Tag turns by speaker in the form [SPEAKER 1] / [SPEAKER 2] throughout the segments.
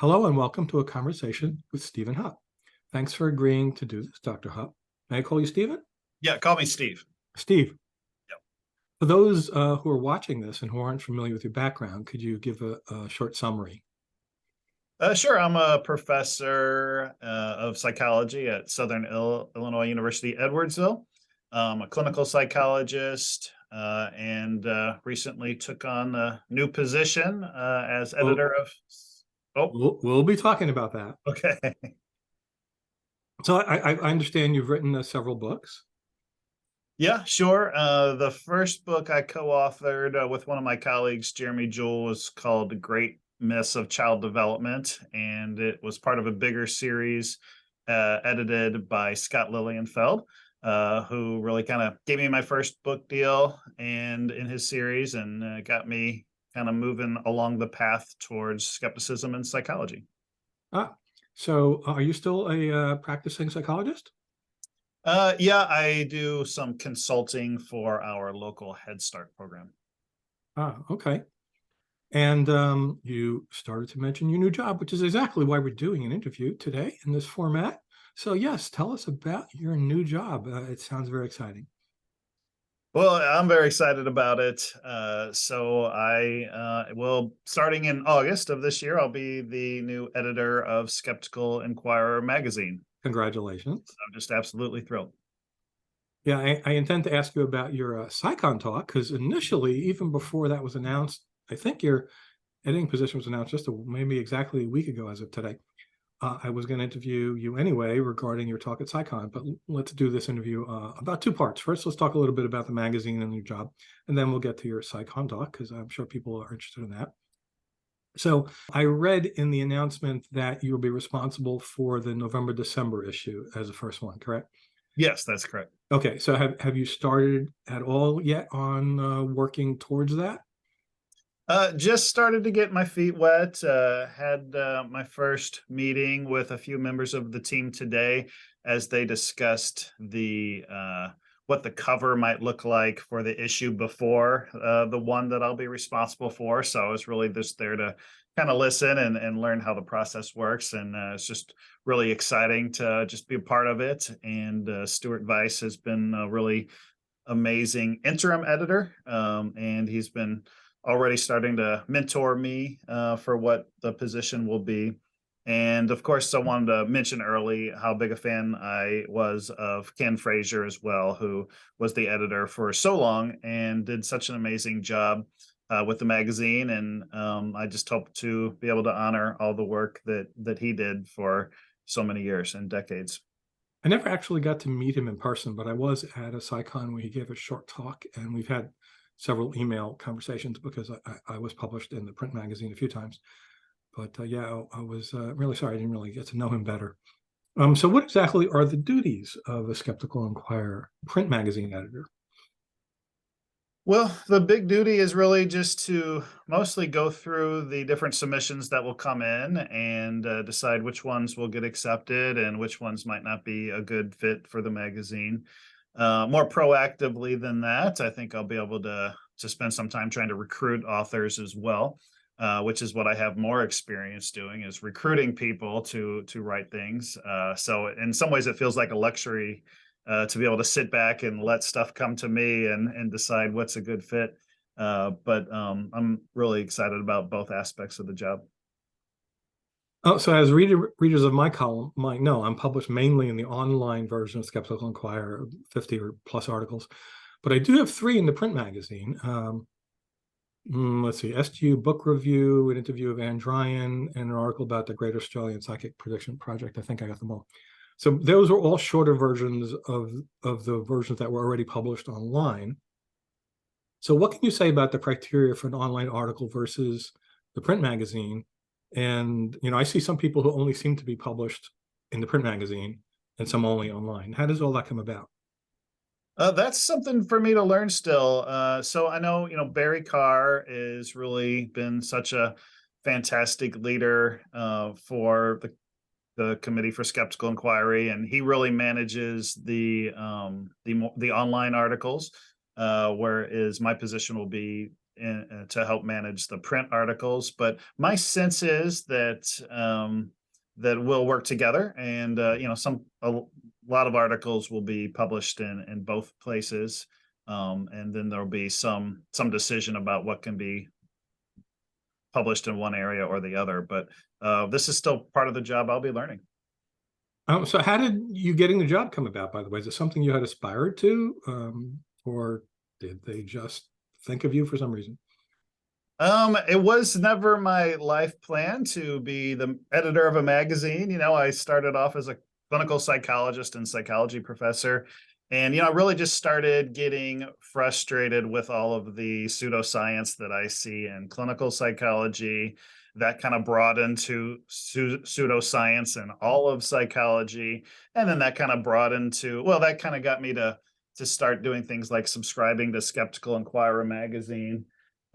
[SPEAKER 1] Hello and welcome to a conversation with Stephen Hupp. Thanks for agreeing to do this, Dr. Hupp. May I call you Stephen?
[SPEAKER 2] Yeah, call me Steve.
[SPEAKER 1] Steve.
[SPEAKER 2] Yep.
[SPEAKER 1] For those who are watching this and who aren't familiar with your background, could you give a short summary?
[SPEAKER 2] Sure. I'm a professor of psychology at Southern Illinois University, Edwardsville. I'm a clinical psychologist and recently took on a new position as editor of. Oh,
[SPEAKER 1] We'll be talking about that.
[SPEAKER 2] okay.
[SPEAKER 1] So I understand you've written several books.
[SPEAKER 2] Yeah, sure. The first book I co-authored with one of my colleagues, Jeremy Jewell, was called Great Myths of Child Development, and it was part of a bigger series edited by Scott Lilienfeld, who really kind of gave me my first book deal and in his series and got me kind of moving along the path towards skepticism and psychology.
[SPEAKER 1] So are you still a practicing psychologist?
[SPEAKER 2] Yeah, I do some consulting for our local Head Start program.
[SPEAKER 1] Okay. And you started to mention your new job, which is exactly why we're doing an interview today in this format. So yes, tell us about your new job. It sounds very exciting.
[SPEAKER 2] Well, I'm very excited about it. So I will, starting in August of this year, I'll be the new editor of Skeptical Inquirer magazine.
[SPEAKER 1] Congratulations.
[SPEAKER 2] I'm just absolutely thrilled.
[SPEAKER 1] Yeah, I intend to ask you about your CSICon talk, because initially, even before that was announced, I think your editing position was announced just maybe exactly a week ago as of today. I was going to interview you anyway regarding your talk at CSICon, but let's do this interview about two parts. First, let's talk a little bit about the magazine and your job, and then we'll get to your CSICon talk, because I'm sure people are interested in that. So I read in the announcement that you will be responsible for the November-December issue as the first one, correct?
[SPEAKER 2] Yes, that's correct.
[SPEAKER 1] Okay, so have you started at all yet on working towards that?
[SPEAKER 2] Just started to get my feet wet. Had my first meeting with a few members of the team today as they discussed the what the cover might look like for the issue before the one that I'll be responsible for. So I was really just there to kind of listen and learn how the process works. And it's just really exciting to just be a part of it. And Stuart Weiss has been a really amazing interim editor, and he's been already starting to mentor me for what the position will be. And of course, I wanted to mention early how big a fan I was of Ken Frazier as well, who was the editor for so long and did such an amazing job with the magazine. And I just hope to be able to honor all the work that he did for so many years and decades.
[SPEAKER 1] I never actually got to meet him in person, but I was at a CSICon where he gave a short talk, and we've had several email conversations because I was published in the print magazine a few times. But yeah, I was really sorry I didn't really get to know him better. So what exactly are the duties of a Skeptical Inquirer print magazine editor?
[SPEAKER 2] Well, the big duty is really just to mostly go through the different submissions that will come in and decide which ones will get accepted and which ones might not be a good fit for the magazine. More proactively than that, I think I'll be able to spend some time trying to recruit authors as well, which is what I have more experience doing, is recruiting people to write things. So in some ways, it feels like a luxury to be able to sit back and let stuff come to me and decide what's a good fit. But I'm really excited about both aspects of the job.
[SPEAKER 1] Oh, so as readers of my column might know, I'm published mainly in the online version of Skeptical Inquirer, 50 or plus articles, but I do have 3 in the print magazine. Let's see, STU book review, an interview of Ann Druyan, and an article about the Great Australian Psychic Prediction Project. I think I got them all. So those are all shorter versions of the versions that were already published online. So what can you say about the criteria for an online article versus the print magazine? And, I see some people who only seem to be published in the print magazine and some only online. How does all that come about?
[SPEAKER 2] That's something for me to learn still. So I know, Barry Carr has really been such a fantastic leader for the Committee for Skeptical Inquiry, and he really manages the online articles, whereas my position will be to help manage the print articles. But my sense is that that we'll work together, and a lot of articles will be published in both places, and then there'll be some decision about what can be published in one area or the other. But this is still part of the job I'll be learning.
[SPEAKER 1] So how did you getting the job come about, by the way? Is it something you had aspired to, or did they just think of you for some reason?
[SPEAKER 2] It was never my life plan to be the editor of a magazine. I started off as a clinical psychologist and psychology professor. And, I really just started getting frustrated with all of the pseudoscience that I see in clinical psychology. That kind of brought into pseudoscience and all of psychology. And then that kind of brought into, that kind of got me to start doing things like subscribing to Skeptical Inquirer magazine.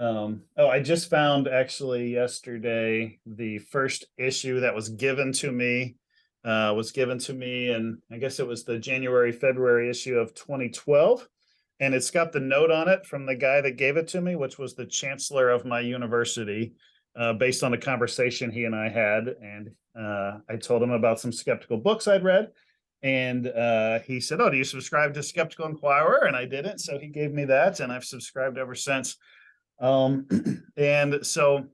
[SPEAKER 2] I just found actually yesterday the first issue that was given to me, and I guess it was the February issue of 2012. And it's got the note on it from the guy that gave it to me, which was the chancellor of my university, based on a conversation he and I had. And I told him about some skeptical books I'd read. And he said, "Oh, do you subscribe to Skeptical Inquirer?" And I didn't. So he gave me that, and I've subscribed ever since. And so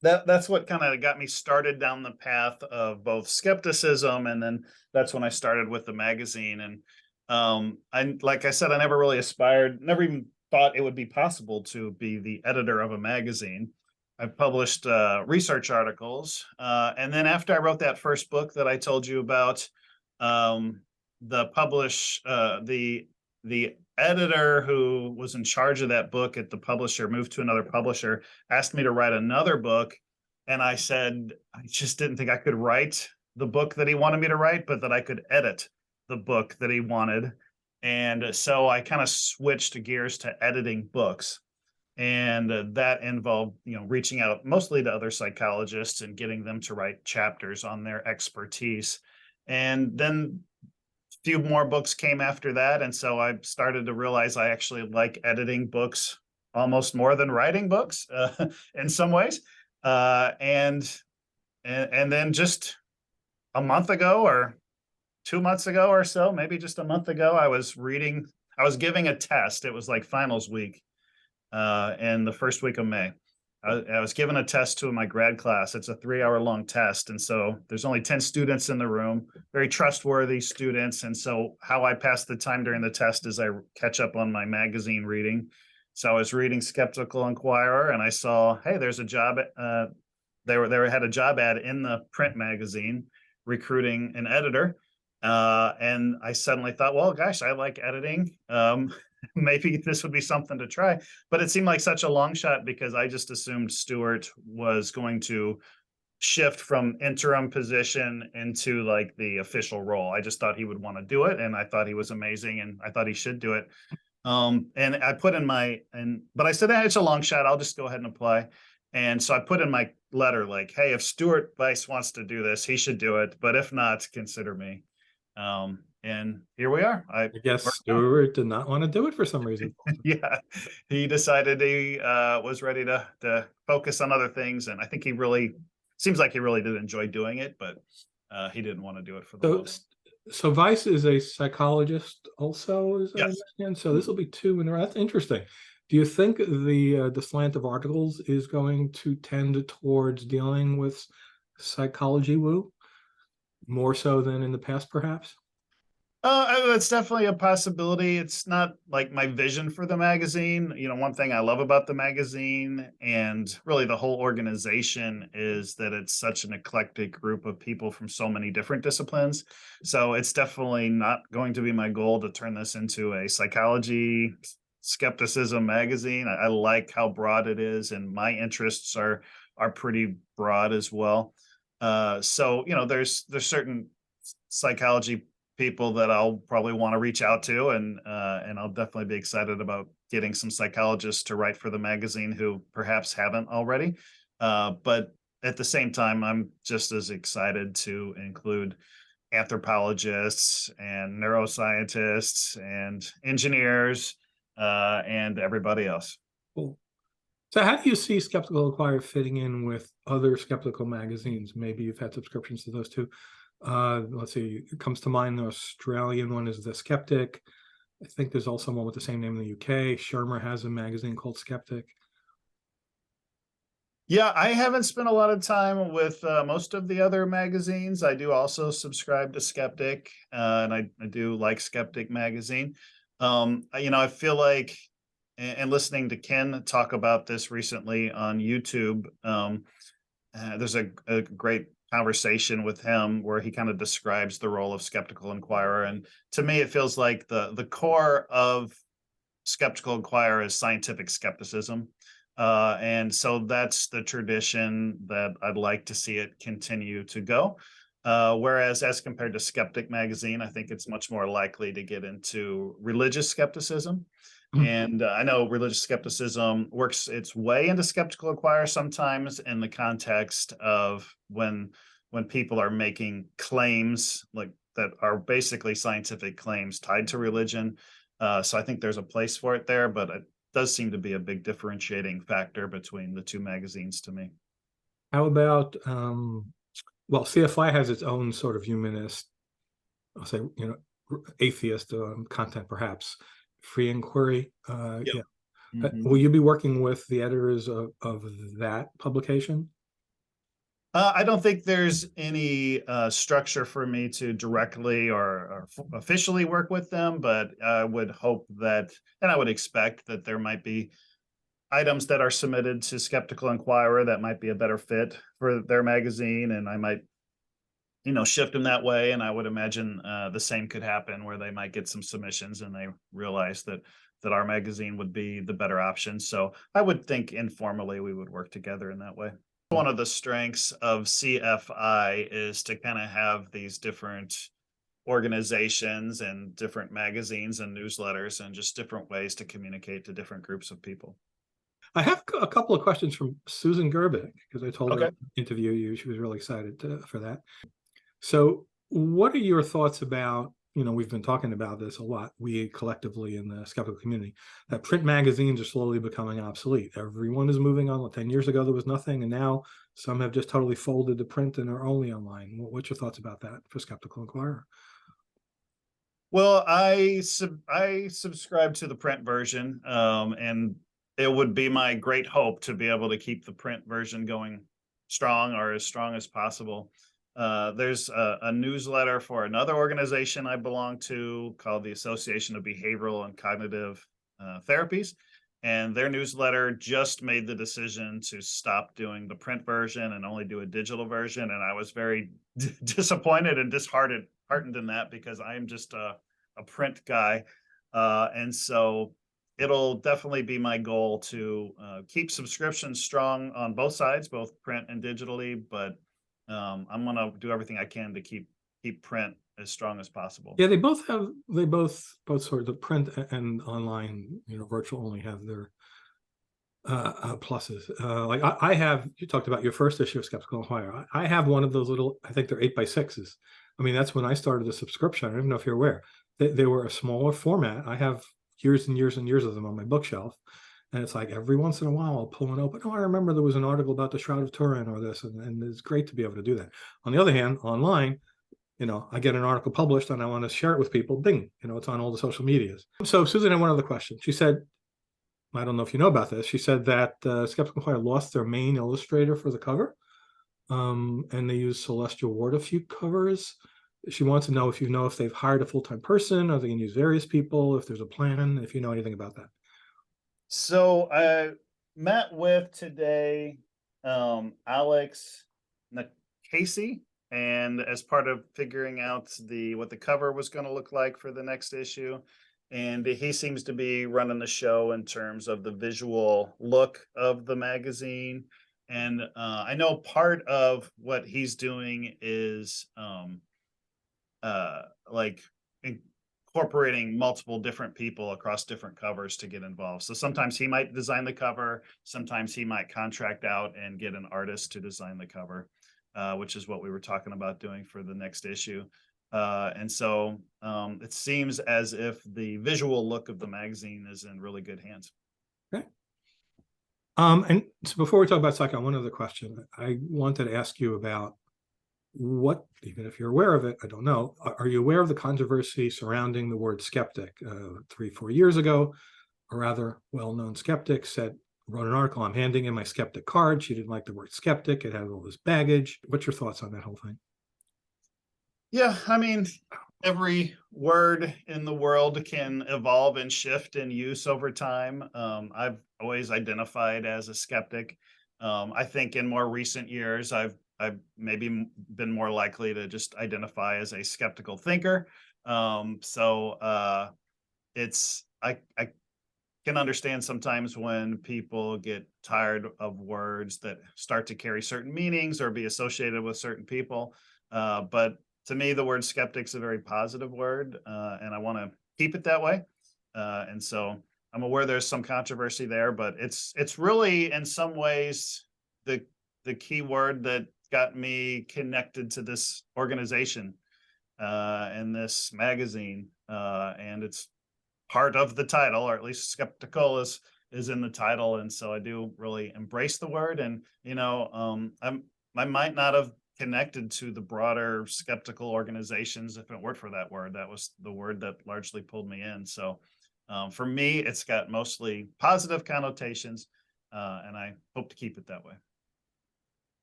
[SPEAKER 2] that's what kind of got me started down the path of both skepticism, and then that's when I started with the magazine. And like I said, I never really aspired, never even thought it would be possible to be the editor of a magazine. I published research articles, and then after I wrote that first book that I told you about, the editor who was in charge of that book at the publisher moved to another publisher, asked me to write another book. And I said, I just didn't think I could write the book that he wanted me to write, but that I could edit the book that he wanted. And so I kind of switched gears to editing books. And that involved, reaching out mostly to other psychologists and getting them to write chapters on their expertise. And then few more books came after that, and so I started to realize I actually like editing books almost more than writing books in some ways. And then just a month ago, or 2 months ago or so, maybe just a month ago, I was giving a test. It was like finals week in the first week of May. I was given a test to my grad class. It's a 3-hour long test. And so there's only 10 students in the room, very trustworthy students. And so how I pass the time during the test is I catch up on my magazine reading. So I was reading Skeptical Inquirer, and I saw, hey, there's a job. They had a job ad in the print magazine recruiting an editor. And I suddenly thought, well, gosh, I like editing. Maybe this would be something to try. But it seemed like such a long shot because I just assumed Stuart was going to shift from interim position into like the official role. I just thought he would want to do it, and I thought he was amazing, and I thought he should do it. And I put in but I said, it's a long shot. I'll just go ahead and apply. And so I put in my letter like, hey, if Stuart Weiss wants to do this, he should do it. But if not, consider me. And here we are. I
[SPEAKER 1] guess Stuart did not want to do it for some reason.
[SPEAKER 2] Yeah, he decided he was ready to focus on other things, and I think seems like he really did enjoy doing it, but he didn't want to do it for the moment.
[SPEAKER 1] So Weiss is a psychologist also, as I
[SPEAKER 2] Yes.
[SPEAKER 1] understand. So this will be 2 in there. That's interesting. Do you think the slant of articles is going to tend towards dealing with psychology woo more so than in the past, perhaps?
[SPEAKER 2] That's definitely a possibility. It's not like my vision for the magazine. One thing I love about the magazine and really the whole organization is that it's such an eclectic group of people from so many different disciplines. So it's definitely not going to be my goal to turn this into a psychology skepticism magazine. I like how broad it is, and my interests are pretty broad as well. So there's certain psychology people that I'll probably want to reach out to, and I'll definitely be excited about getting some psychologists to write for the magazine who perhaps haven't already. But at the same time, I'm just as excited to include anthropologists and neuroscientists and engineers and everybody else.
[SPEAKER 1] Cool. So how do you see Skeptical Inquirer fitting in with other skeptical magazines? Maybe you've had subscriptions to those too. Let's see, it comes to mind, the Australian one is The Skeptic. I think there's also one with the same name in the UK. Shermer has a magazine called Skeptic.
[SPEAKER 2] Yeah, I haven't spent a lot of time with most of the other magazines. I do also subscribe to Skeptic, and I do like Skeptic magazine. I feel like, and listening to Ken talk about this recently on YouTube, there's a great conversation with him where he kind of describes the role of Skeptical Inquirer, and to me, it feels like the core of Skeptical Inquirer is scientific skepticism. And so that's the tradition that I'd like to see it continue to go. Whereas, as compared to Skeptic magazine, I think it's much more likely to get into religious skepticism. And I know religious skepticism works its way into Skeptical Inquirer sometimes in the context of when people are making claims like that are basically scientific claims tied to religion. So I think there's a place for it there, but it does seem to be a big differentiating factor between the two magazines to me.
[SPEAKER 1] How about, well, CFI has its own sort of humanist, I'll say, atheist content, perhaps. Free Inquiry.
[SPEAKER 2] Yep.
[SPEAKER 1] Yeah.
[SPEAKER 2] Mhm.
[SPEAKER 1] Will you be working with the editors of that publication?
[SPEAKER 2] I don't think there's any structure for me to directly or officially work with them, but I would hope that, and I would expect that there might be items that are submitted to Skeptical Inquirer that might be a better fit for their magazine, and I might, shift them that way. And I would imagine the same could happen where they might get some submissions and they realize that our magazine would be the better option. So I would think informally we would work together in that way. One of the strengths of CFI is to kind of have these different organizations and different magazines and newsletters and just different ways to communicate to different groups of people.
[SPEAKER 1] I have a couple of questions from Susan Gerbic, because I told her
[SPEAKER 2] Okay.
[SPEAKER 1] to interview you. She was really excited for that. So what are your thoughts about, we've been talking about this a lot, we collectively in the skeptical community, that print magazines are slowly becoming obsolete. Everyone is moving on. 10 years ago, there was nothing, and now some have just totally folded to print and are only online. What's your thoughts about that for Skeptical Inquirer?
[SPEAKER 2] Well, I subscribe to the print version, and it would be my great hope to be able to keep the print version going strong or as strong as possible. There's a newsletter for another organization I belong to called the Association of Behavioral and Cognitive Therapies, and their newsletter just made the decision to stop doing the print version and only do a digital version. And I was very disappointed and disheartened in that because I am just a print guy. And so it'll definitely be my goal to keep subscriptions strong on both sides, both print and digitally. But I'm going to do everything I can to keep print as strong as possible.
[SPEAKER 1] Yeah, they both sort of print and online, virtual only have their pluses. Like I have, you talked about your first issue of Skeptical Inquirer. I have one of those little, I think they're 8x6s. I mean, that's when I started the subscription. I don't know if you're aware. They were a smaller format. I have years and years and years of them on my bookshelf. And it's like every once in a while I'll pull one open. Oh, I remember there was an article about the Shroud of Turin or this, and it's great to be able to do that. On the other hand, online, I get an article published and I want to share it with people. Bing, it's on all the social medias. So Susan had one other question. She said, I don't know if you know about this. She said that Skeptical Inquirer lost their main illustrator for the cover, and they use Celestial Ward a few covers. She wants to know if they've hired a full-time person, or they can use various people, if there's a plan, if you know anything about that.
[SPEAKER 2] So I met with today Alex Casey, and as part of figuring out what the cover was going to look like for the next issue. And he seems to be running the show in terms of the visual look of the magazine. And I know part of what he's doing is like incorporating multiple different people across different covers to get involved. So sometimes he might design the cover, sometimes he might contract out and get an artist to design the cover, which is what we were talking about doing for the next issue. And so it seems as if the visual look of the magazine is in really good hands.
[SPEAKER 1] Okay. And so before we talk about Scicon, one other question. I wanted to ask you about what, even if you're aware of it, I don't know, are you aware of the controversy surrounding the word skeptic? 3-4 years ago, a rather well-known skeptic wrote an article, I'm handing in my skeptic card. She didn't like the word skeptic. It had all this baggage. What's your thoughts on that whole thing?
[SPEAKER 2] Yeah, I mean, every word in the world can evolve and shift in use over time. I've always identified as a skeptic. I think in more recent years, I've maybe been more likely to just identify as a skeptical thinker. It's I can understand sometimes when people get tired of words that start to carry certain meanings or be associated with certain people. But to me, the word skeptic's a very positive word, and I want to keep it that way. And so I'm aware there's some controversy there, but it's really in some ways the the key word that got me connected to this organization and this magazine, and it's part of the title, or at least skeptical is in the title, and so I do really embrace the word. And I might not have connected to the broader skeptical organizations if it weren't for that word. That was the word that largely pulled me in. So for me, it's got mostly positive connotations, and I hope to keep it that way.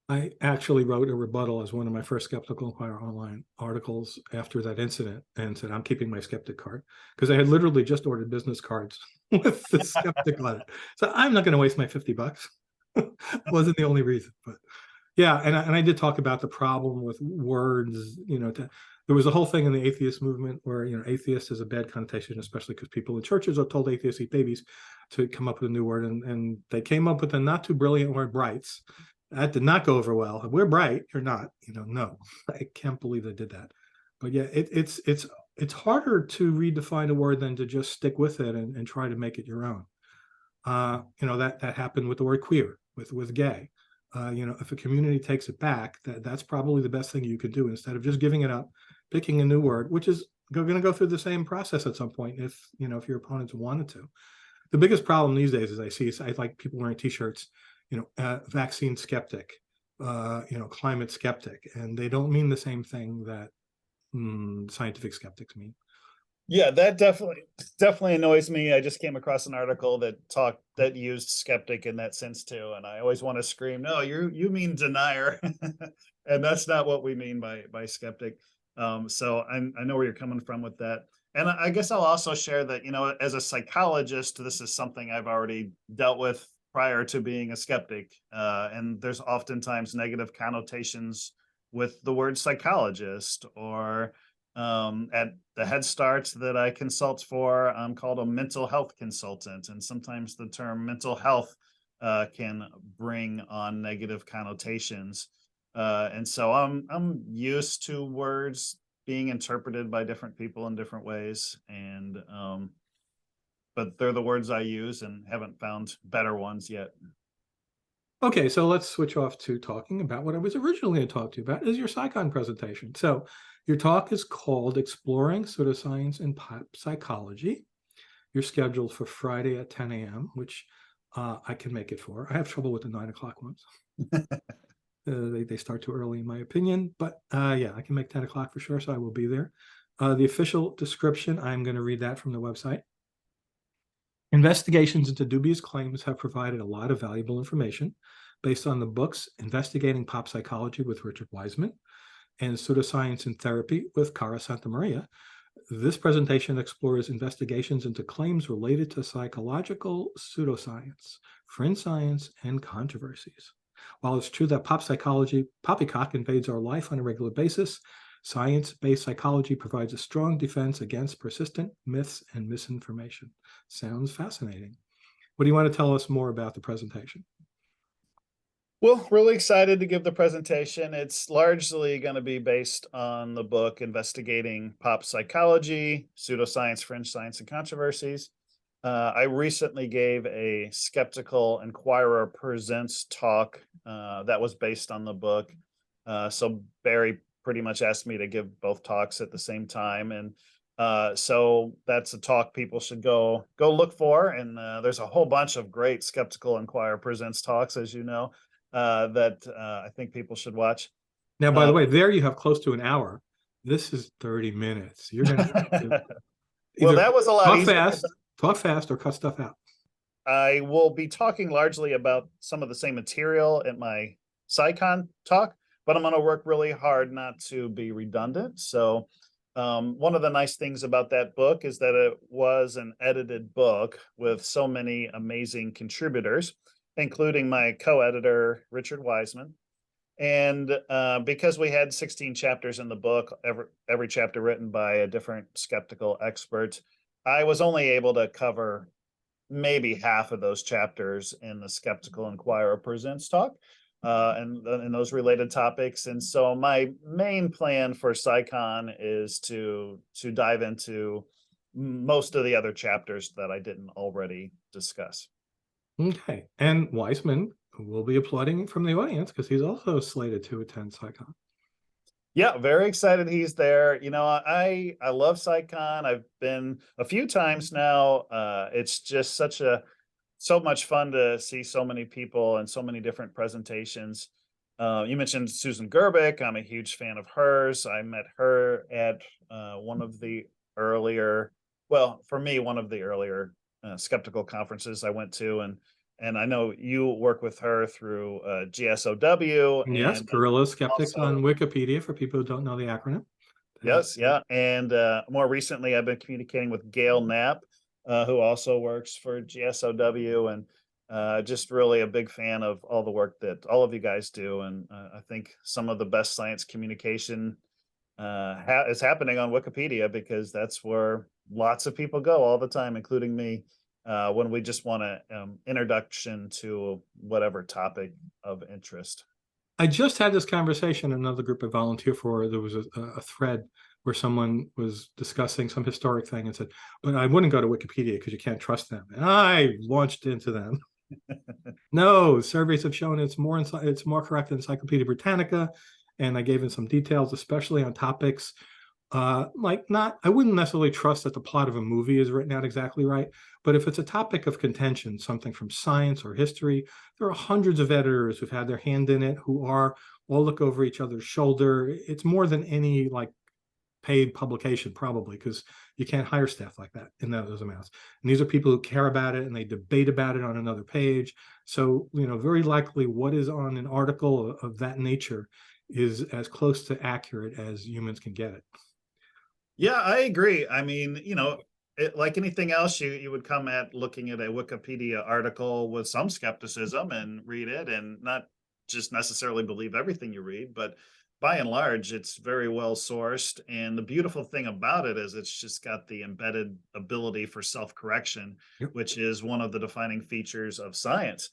[SPEAKER 1] I actually wrote a rebuttal as one of my first Skeptical Inquirer online articles after that incident and said, I'm keeping my skeptic card, because I had literally just ordered business cards with the skeptic on it. So I'm not going to waste my $50. Wasn't the only reason, but yeah. And I did talk about the problem with words, there was a whole thing in the atheist movement where, atheist is a bad connotation, especially because people in churches are told atheists eat babies, to come up with a new word. And they came up with a not too brilliant word, brights. That did not go over well. We're bright, you're not. No, I can't believe they did that. But yeah, it's harder to redefine a word than to just stick with it and try to make it your own. That happened with the word queer, with gay. If a community takes it back, that's probably the best thing you could do, instead of just giving it up, picking a new word, which is going to go through the same process at some point if your opponents wanted to. The biggest problem these days, as I see, is I like people wearing T-shirts, vaccine skeptic, climate skeptic, and they don't mean the same thing that scientific skeptics mean.
[SPEAKER 2] Yeah, that definitely annoys me. I just came across an article that used skeptic in that sense too, and I always want to scream, "No, you mean denier," and that's not what we mean by skeptic. So I know where you're coming from with that, and I guess I'll also share that as a psychologist, this is something I've already dealt with prior to being a skeptic, and there's oftentimes negative connotations with the word psychologist, or at the Head Starts that I consult for, I'm called a mental health consultant, and sometimes the term mental health can bring on negative connotations. And so I'm used to words being interpreted by different people in different ways, and but they're the words I use and haven't found better ones yet.
[SPEAKER 1] Okay, so let's switch off to talking about what I was originally going to talk to you about, is your CSICon presentation. So your talk is called Exploring Pseudoscience and Pop Psychology. You're scheduled for Friday at 10 a.m., which I can make it for. I have trouble with the 9 o'clock ones. They start too early, in my opinion. But yeah, I can make 10 o'clock for sure, so I will be there. The official description, I'm going to read that from the website. Investigations into dubious claims have provided a lot of valuable information based on the books Investigating Pop Psychology with Richard Wiseman and Pseudoscience and Therapy with Cara Santamaria. This presentation explores investigations into claims related to psychological pseudoscience, fringe science, and controversies. While it's true that pop psychology, poppycock, invades our life on a regular basis, science-based psychology provides a strong defense against persistent myths and misinformation. Sounds fascinating. What do you want to tell us more about the presentation?
[SPEAKER 2] Well, really excited to give the presentation. It's largely going to be based on the book Investigating Pop Psychology, Pseudoscience, Fringe Science, and Controversies. I recently gave a Skeptical Inquirer Presents talk that was based on the book. So Barry pretty much asked me to give both talks at the same time. And So that's a talk people should go look for. And there's a whole bunch of great Skeptical Inquirer presents talks, as you know, that I think people should watch.
[SPEAKER 1] Now, by the way, there you have close to an hour. This is 30 minutes. You're going to have to
[SPEAKER 2] Well,
[SPEAKER 1] either
[SPEAKER 2] that was a lot easier.
[SPEAKER 1] talk fast or cut stuff out.
[SPEAKER 2] I will be talking largely about some of the same material at my CSICon talk, but I'm going to work really hard not to be redundant. So one of the nice things about that book is that it was an edited book with so many amazing contributors, including my co-editor, Richard Wiseman. And because we had 16 chapters in the book, every chapter written by a different skeptical expert, I was only able to cover maybe half of those chapters in the Skeptical Inquirer presents talk and those related topics. And so my main plan for CSICon is to dive into most of the other chapters that I didn't already discuss.
[SPEAKER 1] Okay. And Wiseman will be applauding from the audience because he's also slated to attend CSICon.
[SPEAKER 2] Yeah, very excited he's there. You know, I love CSICon. I've been a few times now. It's just so much fun to see so many people and so many different presentations. You mentioned Susan Gerbic. I'm a huge fan of hers. I met her at one of the earlier, well, for me, one of the earlier skeptical conferences I went to, and I know you work with her through GSOW.
[SPEAKER 1] Yes,
[SPEAKER 2] and
[SPEAKER 1] Guerrilla Skeptics
[SPEAKER 2] also
[SPEAKER 1] on Wikipedia for people who don't know the acronym.
[SPEAKER 2] Yes, yeah. And more recently, I've been communicating with Gail Knapp, who also works for GSOW, and just really a big fan of all the work that all of you guys do. And I think some of the best science communication is happening on Wikipedia, because that's where lots of people go all the time, including me, when we just want an introduction to whatever topic of interest.
[SPEAKER 1] I just had this conversation in another group I volunteer for. There was a thread where someone was discussing some historic thing and said, but I wouldn't go to Wikipedia because you can't trust them. And I launched into them. No, surveys have shown it's more correct than Encyclopedia Britannica. And I gave in some details, especially on topics I wouldn't necessarily trust that the plot of a movie is written out exactly right, but if it's a topic of contention, something from science or history, there are hundreds of editors who've had their hand in it, who all look over each other's shoulder. It's more than any paid publication, probably, because you can't hire staff like that in those amounts. And these are people who care about it and they debate about it on another page. So, very likely what is on an article of that nature is as close to accurate as humans can get it.
[SPEAKER 2] Yeah, I agree. I mean, like anything else, you would come at looking at a Wikipedia article with some skepticism and read it, and not just necessarily believe everything you read, but by and large, it's very well sourced. And the beautiful thing about it is it's just got the embedded ability for self-correction,
[SPEAKER 1] Yep.
[SPEAKER 2] which is one of the defining features of science.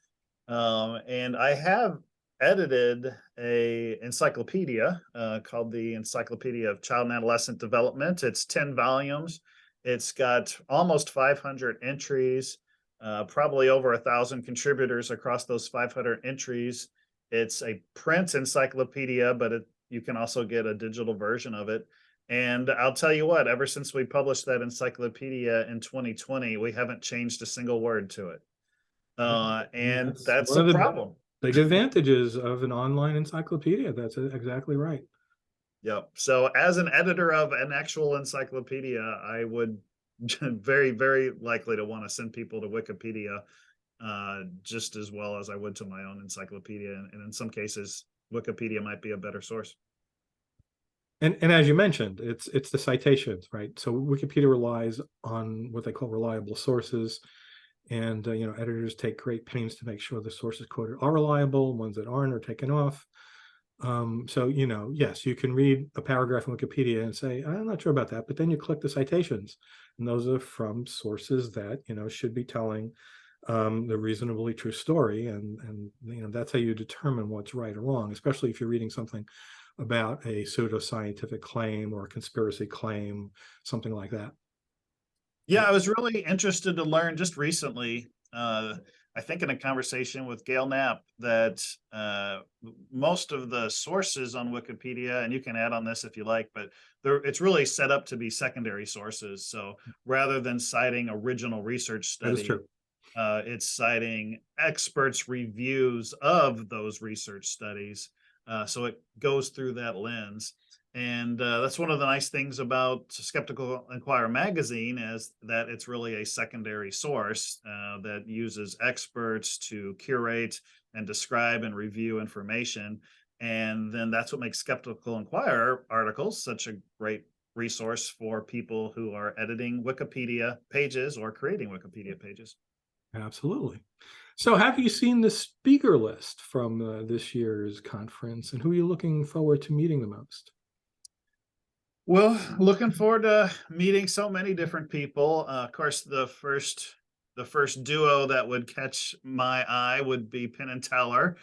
[SPEAKER 2] And I have edited a encyclopedia called the Encyclopedia of Child and Adolescent Development. It's 10 volumes. It's got almost 500 entries, probably over 1,000 contributors across those 500 entries. It's a print encyclopedia, but you can also get a digital version of it. And I'll tell you what, ever since we published that encyclopedia in 2020, we haven't changed a single word to it. And that's a problem.
[SPEAKER 1] Big advantages of an online encyclopedia. That's exactly right.
[SPEAKER 2] Yep. So as an editor of an actual encyclopedia, I would very, very likely to want to send people to Wikipedia just as well as I would to my own encyclopedia. And in some cases, Wikipedia might be a better source.
[SPEAKER 1] And as you mentioned, it's the citations, right? So Wikipedia relies on what they call reliable sources. And, editors take great pains to make sure the sources quoted are reliable, ones that aren't are taken off. So, yes, you can read a paragraph in Wikipedia and say, I'm not sure about that, but then you click the citations, and those are from sources that, should be telling the reasonably true story. And that's how you determine what's right or wrong, especially if you're reading something about a pseudoscientific claim or a conspiracy claim, something like that.
[SPEAKER 2] Yeah, I was really interested to learn just recently. I think in a conversation with Gail Knapp that most of the sources on Wikipedia, and you can add on this if you like, but it's really set up to be secondary sources. So rather than citing original research
[SPEAKER 1] That is
[SPEAKER 2] study,
[SPEAKER 1] true.
[SPEAKER 2] it's citing experts' reviews of those research studies. So it goes through that lens. And that's one of the nice things about Skeptical Inquirer magazine, is that it's really a secondary source that uses experts to curate and describe and review information. And then that's what makes Skeptical Inquirer articles such a great resource for people who are editing Wikipedia pages or creating Wikipedia pages.
[SPEAKER 1] Absolutely. So have you seen the speaker list from this year's conference, and who are you looking forward to meeting the most?
[SPEAKER 2] Well, looking forward to meeting so many different people. Of course, the first duo that would catch my eye would be Penn and Teller.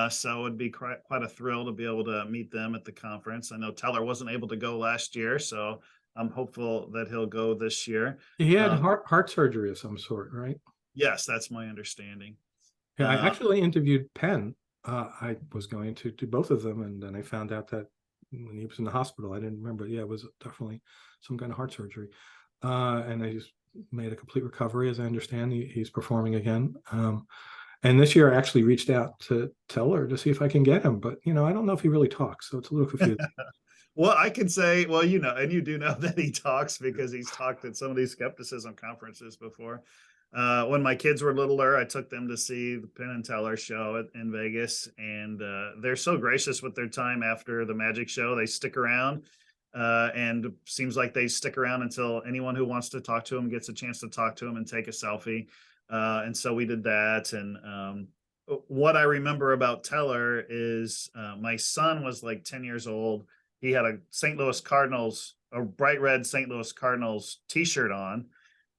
[SPEAKER 2] So it would be quite a thrill to be able to meet them at the conference. I know Teller wasn't able to go last year, so I'm hopeful that he'll go this year.
[SPEAKER 1] He had heart surgery of some sort, right?
[SPEAKER 2] Yes, that's my understanding.
[SPEAKER 1] Yeah, I actually interviewed Penn. I was going to do both of them, and then I found out that when he was in the hospital, I didn't remember. Yeah, it was definitely some kind of heart surgery. And I just made a complete recovery, as I understand. He's performing again. And this year I actually reached out to Teller to see if I can get him, but I don't know if he really talks, so it's a little confusing.
[SPEAKER 2] Well, I can say, well, and you do know that he talks because he's talked at some of these skepticism conferences before. When my kids were littler, I took them to see the Penn and Teller show in Vegas, and they're so gracious with their time after the magic show. They stick around, and seems like they stick around until anyone who wants to talk to him gets a chance to talk to him and take a selfie. And so we did that. And what I remember about Teller is my son was like 10 years old. He had a bright red St. Louis Cardinals t-shirt on.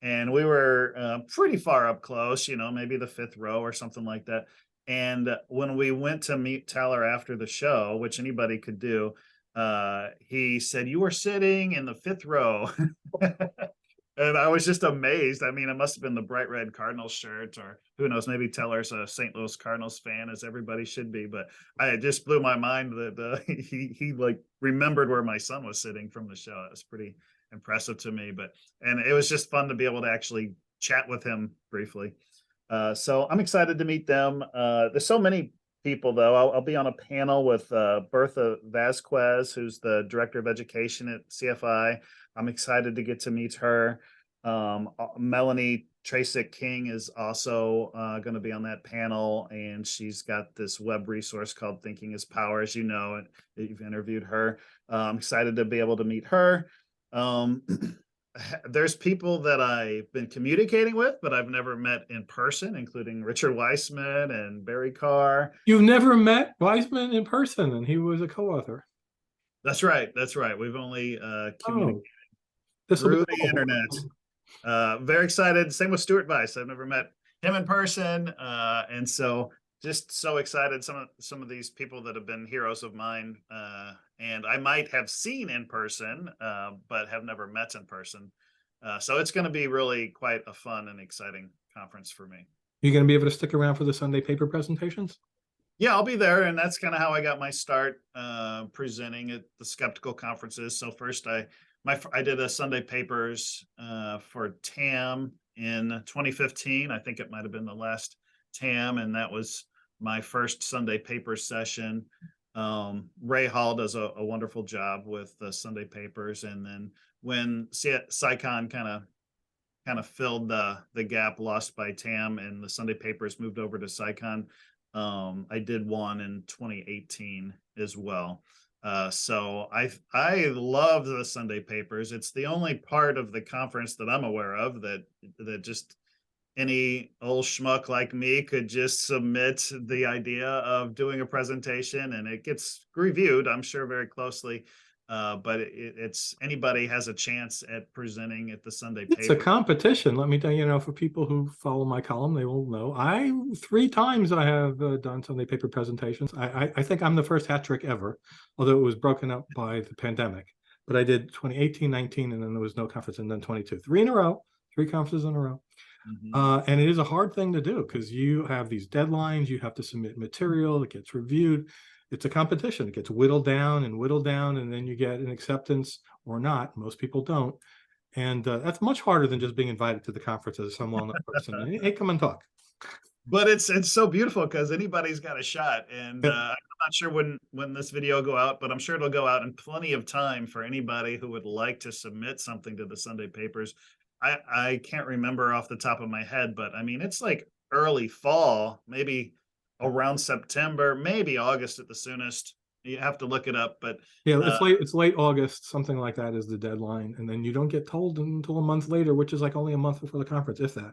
[SPEAKER 2] And we were pretty far up close, maybe the 5th row or something like that. And when we went to meet Teller after the show, which anybody could do, he said, "You were sitting in the 5th row." And I was just amazed. I mean, it must have been the bright red Cardinals shirt, or who knows, maybe Teller's a St. Louis Cardinals fan, as everybody should be. But it just blew my mind that he like remembered where my son was sitting from the show. It was pretty impressive to me. And it was just fun to be able to actually chat with him briefly. So I'm excited to meet them. There's so many people, though. I'll be on a panel with Bertha Vasquez, who's the director of education at CFI. I'm excited to get to meet her. Melanie Tracek King is also going to be on that panel, and she's got this web resource called Thinking is Power, as you know, and you've interviewed her. I'm excited to be able to meet her. There's people that I've been communicating with, but I've never met in person, including Richard Wiseman and Barry Carr.
[SPEAKER 1] You've never met Wiseman in person, and he was a co-author.
[SPEAKER 2] That's right. We've only communicated through the internet. Very excited. Same with Stuart Weiss. I've never met him in person, and so just so excited. Some of these people that have been heroes of mine, and I might have seen in person, but have never met in person. So it's going to be really quite a fun and exciting conference for me.
[SPEAKER 1] You're going to be able to stick around for the Sunday paper presentations?
[SPEAKER 2] Yeah, I'll be there, and that's kind of how I got my start presenting at the skeptical conferences. So first, I did a Sunday papers for TAM in 2015. I think it might have been the last TAM, and that was my first Sunday papers session. Ray Hall does a wonderful job with the Sunday papers, and then when CSICon kind of filled the gap lost by TAM, and the Sunday papers moved over to CSICon, I did one in 2018 as well. So I love the Sunday papers. It's the only part of the conference that I'm aware of that just any old schmuck like me could just submit the idea of doing a presentation, and it gets reviewed, I'm sure, very closely. But it's anybody has a chance at presenting at the Sunday paper.
[SPEAKER 1] It's a competition. Let me tell you, for people who follow my column, they will know 3 times I have done Sunday paper presentations. I think I'm the first hat trick ever, although it was broken up by the pandemic. But I did 2018, 19, and then there was no conference, and then 22. 3 in a row, 3 conferences in a row. And it is a hard thing to do because you have these deadlines, you have to submit material that gets reviewed. It's a competition. It gets whittled down, and then you get an acceptance or not. Most people don't. And that's much harder than just being invited to the conference as some well-known person. Hey, come and talk.
[SPEAKER 2] But it's so beautiful because anybody's got a shot, and I'm not sure when this video will go out, but I'm sure it'll go out in plenty of time for anybody who would like to submit something to the Sunday papers. I can't remember off the top of my head, but I mean it's like early fall, maybe around September, maybe August at the soonest. You have to look it up, but
[SPEAKER 1] yeah, it's late August, something like that is the deadline, and then you don't get told until a month later, which is like only a month before the conference, if that.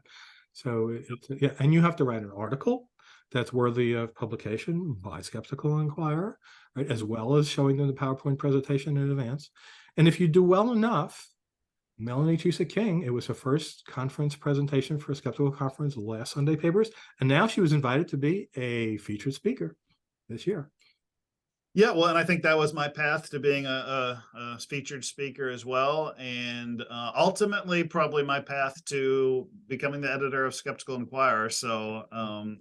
[SPEAKER 1] So yeah, and you have to write an article that's worthy of publication by Skeptical Inquirer, right, as well as showing them the PowerPoint presentation in advance. And if you do well enough, Melanie Chusa King, it was her first conference presentation for a Skeptical Conference last Sunday papers, and now she was invited to be a featured speaker this year.
[SPEAKER 2] Yeah, well, and I think that was my path to being a featured speaker as well, and ultimately probably my path to becoming the editor of Skeptical Inquirer. So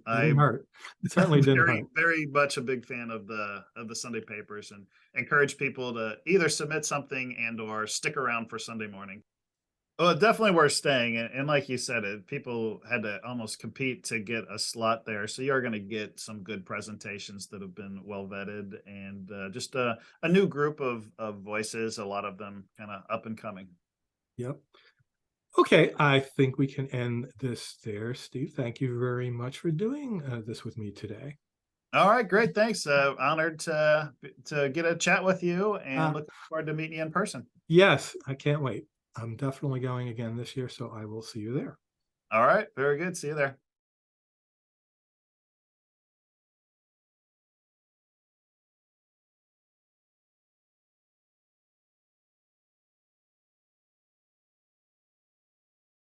[SPEAKER 1] It certainly didn't hurt.
[SPEAKER 2] Very much a big fan of the Sunday papers, and encourage people to either submit something and or stick around for Sunday morning. Well, definitely worth staying. And like you said, people had to almost compete to get a slot there. So you're going to get some good presentations that have been well vetted, and just a new group of voices, a lot of them kind of up and coming.
[SPEAKER 1] Yep. Okay, I think we can end this there, Steve. Thank you very much for doing this with me today.
[SPEAKER 2] All right, great. Thanks. Honored to get a chat with you, and looking forward to meeting you in person.
[SPEAKER 1] Yes, I can't wait. I'm definitely going again this year, so I will see you there.
[SPEAKER 2] All right, very good. See you there.